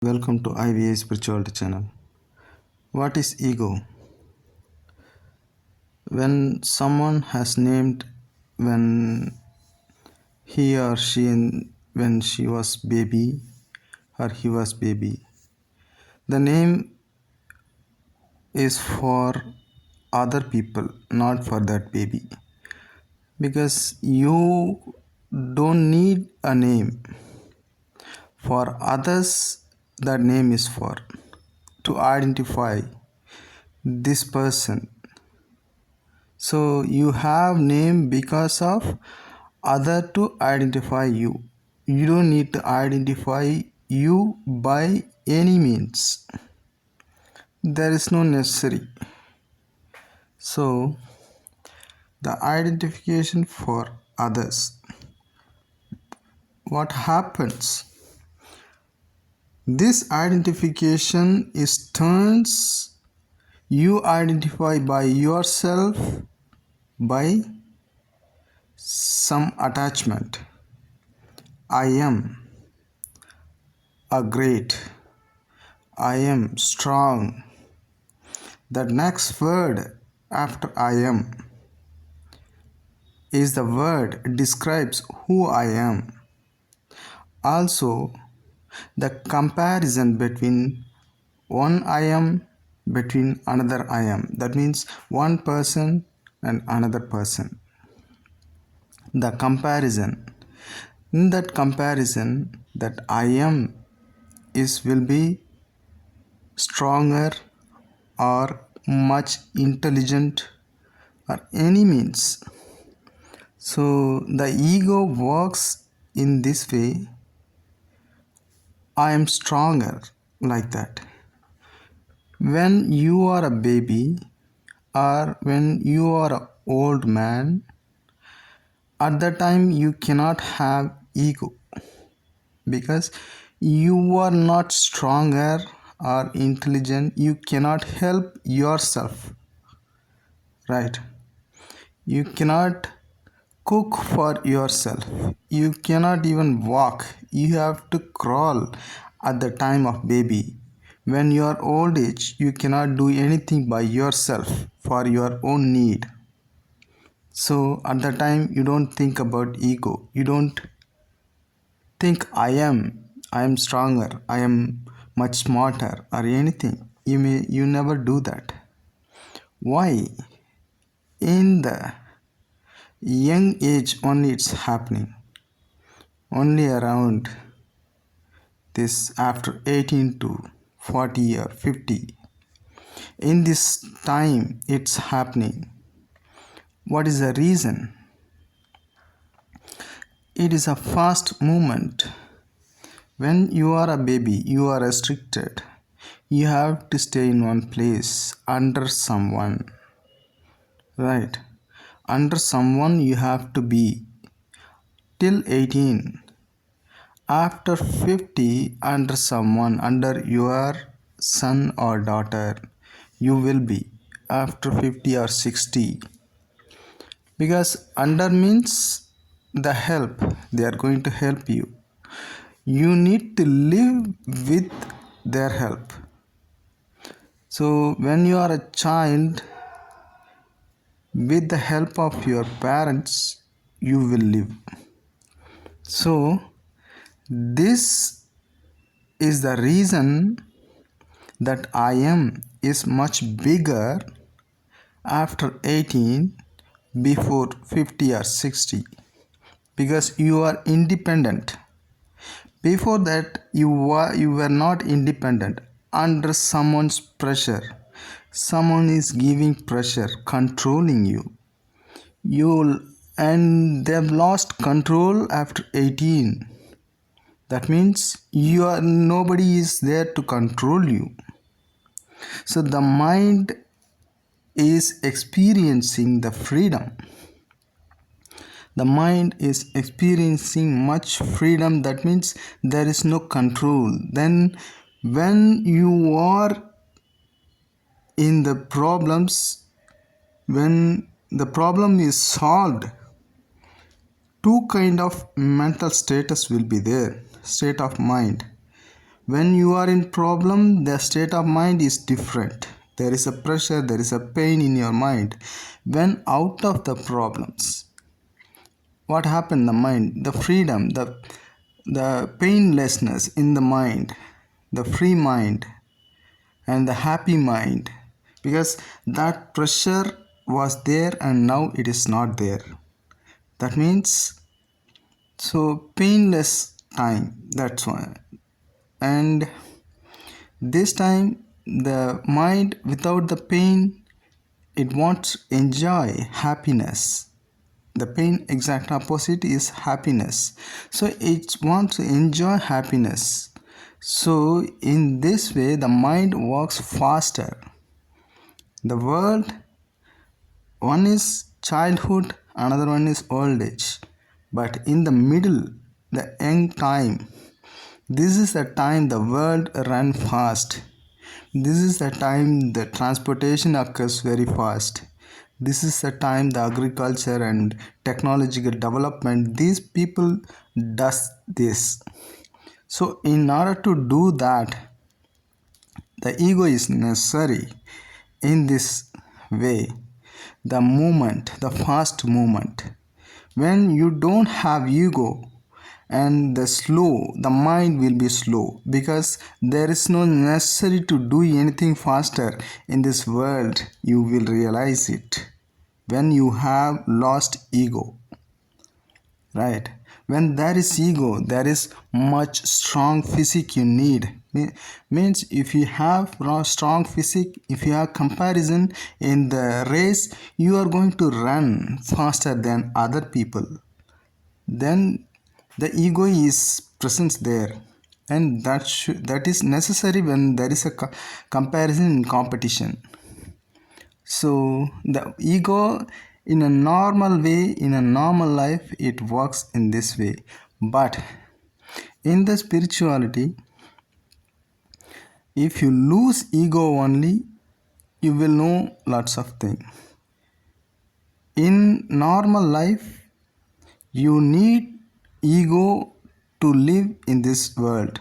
Welcome to IVA Spirituality channel. What is ego? When someone has named when he or she when she was baby or he was baby, the name is for other people, not for that baby. Because you don't need a name. For others, that name is for to identify this person. So you have name because of other to identify you. You don't need to identify you by any means. There is no necessary. So the identification for others. What happens? This identification is turns you identify by yourself by some attachment. I am a great. I am strong. The next word after I am is the word describes who I am. Also, the comparison between one I am between another I am. That means one person and another person. The comparison. In that comparison, that I am will be stronger or much intelligent or any means. So the ego works in this way. I am stronger like that. When you are a baby or when you are an old man, at that time you cannot have ego because you are not stronger or intelligent. You cannot help yourself, right? You cannot cook for yourself. You cannot even walk. You have to crawl at the time of baby. When you are old age, you cannot do anything by yourself for your own need. So at the time you don't think about ego. You don't think I am stronger, I am much smarter or anything. You never do that. Why? In the young age only it's happening. Only around this after 18 to 40 or 50. In this time it's happening. What is the reason? It is a fast movement. When you are a baby, you are restricted. You have to stay in one place under someone. Right? Under someone you have to be till 18. After 50, under someone, under your son or daughter, you will be after 50 or 60. Because under means the help, they are going to help you. You need to live with their help. So when you are a child, with the help of your parents, you will live. So this is the reason that I am is much bigger after 18 before 50 or 60 because you are independent. Before that you were not independent, under someone's pressure. Someone is giving pressure, controlling you. And they've lost control after 18. That means nobody is there to control you. So the mind is experiencing the freedom. The mind is experiencing much freedom. That means there is no control. Then when you are in the problems, when the problem is solved, two kind of mental status will be there. State of mind. When you are in problem, the state of mind is different. There is a pressure, there is a pain in your mind. When out of the problems, what happened? The mind, the freedom, the painlessness in the mind, the free mind, and the happy mind, because that pressure was there and now it is not there. That means, so painless time, that's why. And this time the mind without the pain, it wants to enjoy happiness. The pain exact opposite is happiness, so it wants to enjoy happiness. So in this way the mind works faster. The world, one is childhood, another one is old age, but in the middle, the young time, this is the time the world run fast. This is the time the transportation occurs very fast. This is the time the agriculture and technological development, these people does this. So in order to do that, the ego is necessary in this way. The movement, the fast movement. When you don't have ego, and the mind will be slow, because there is no necessary to do anything faster in this world. You will realize it when you have lost ego, right? When there is ego, there is much strong physique you need. Means if you have strong physique, if you have comparison in the race, you are going to run faster than other people. Then the ego is present there, and that is necessary when there is a comparison in competition. So the ego, in a normal way, in a normal life, it works in this way. But in the spirituality, if you lose ego only, you will know lots of things. In normal life, you need ego to live in this world,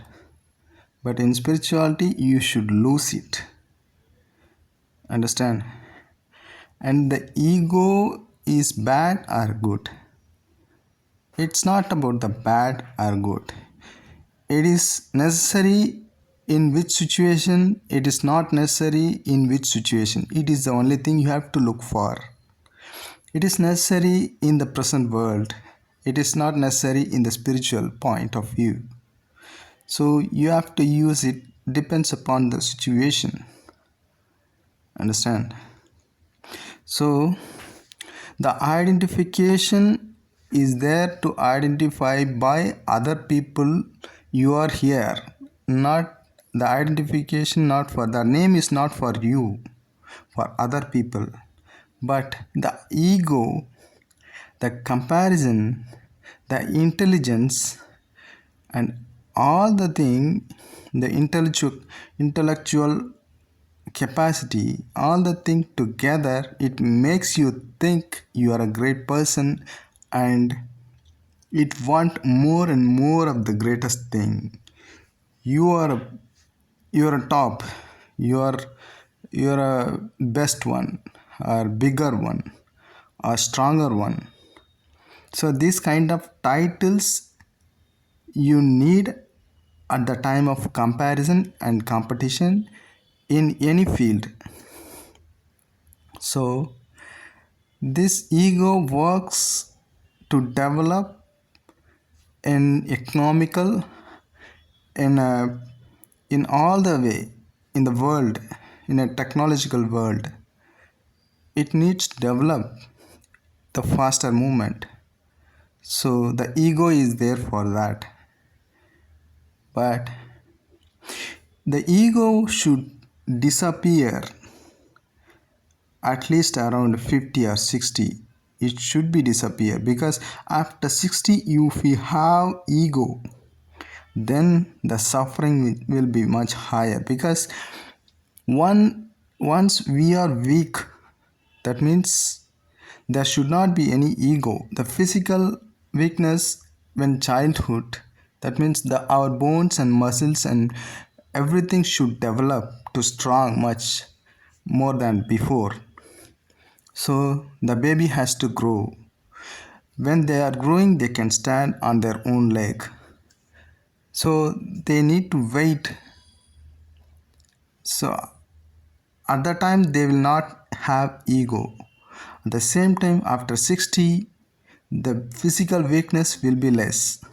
but in spirituality you should lose it. Understand? And the ego is bad or good. It's not about the bad or good. It is necessary in which situation, it is not necessary in which situation. It is the only thing you have to look for. It is necessary in the present world. It is not necessary in the spiritual point of view. So you have to use it, depends upon the situation. Understand? So the identification is there to identify by other people you are here. Not the identification, not for the name is not for you, for other people. But the ego, the comparison, the intelligence, and all the thing, the intellectual capacity, all the thing together, it makes you think you are a great person, and it want more and more of the greatest thing. You are a top, you are a best one, or bigger one, or stronger one. So these kind of titles you need at the time of comparison and competition in any field. So this ego works to develop an economical, in all the way in the world, in a technological world. It needs to develop the faster movement. So the ego is there for that. But the ego should disappear at least around 50 or 60. It should be disappear, because after 60, if you have ego, then the suffering will be much higher. Because once we are weak, that means there should not be any ego. The physical weakness when childhood, That means our bones and muscles and everything should develop to strong much more than before. So the baby has to grow. When they are growing, they can stand on their own leg. So they need to wait. So at that time they will not have ego. At the same time, after 60, the physical weakness will be less.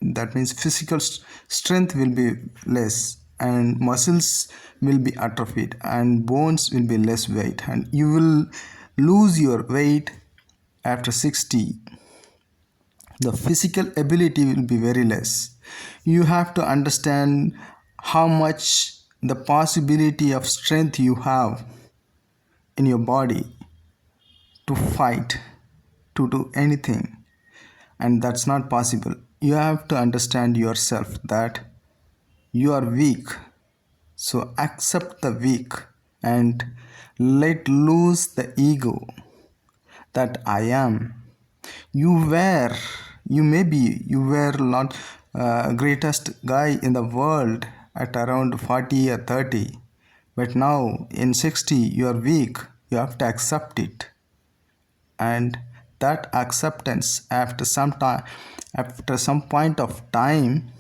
That means physical strength will be less, and muscles will be atrophied, and bones will be less weight, and you will lose your weight after 60. The physical ability will be very less. You have to understand how much the possibility of strength you have in your body to fight, to do anything, and that's not possible. You have to understand yourself that you are weak, so accept the weak and let loose the ego that I am. You were, you were not greatest guy in the world at around 40 or 30, but now in 60 you are weak. You have to accept it, and that acceptance after some point of time,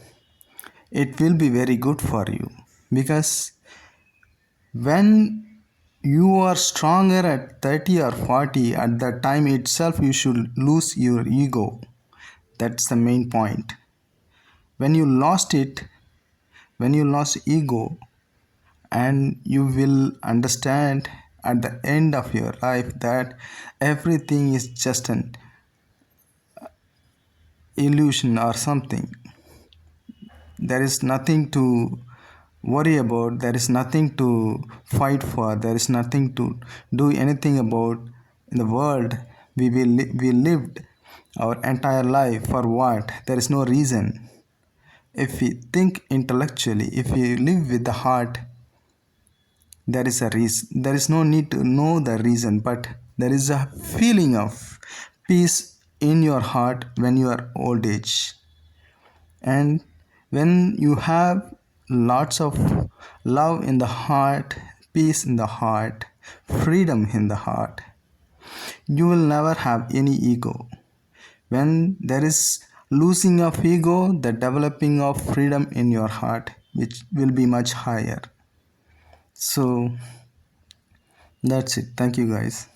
it will be very good for you, because when you are stronger at 30 or 40, at that time itself you should lose your ego. That's the main point. When you lost it, when you lost ego, and you will understand at the end of your life that everything is just an illusion or something. There is nothing to worry about, there is nothing to fight for, there is nothing to do anything about in the world. We lived our entire life for what? There is no reason. If we think intellectually, if we live with the heart, there is a reason. There is no need to know the reason, but there is a feeling of peace in your heart when you are old age. And when you have lots of love in the heart, peace in the heart, freedom in the heart, you will never have any ego. When there is losing of ego, the developing of freedom in your heart, which will be much higher. So that's it. Thank you, guys.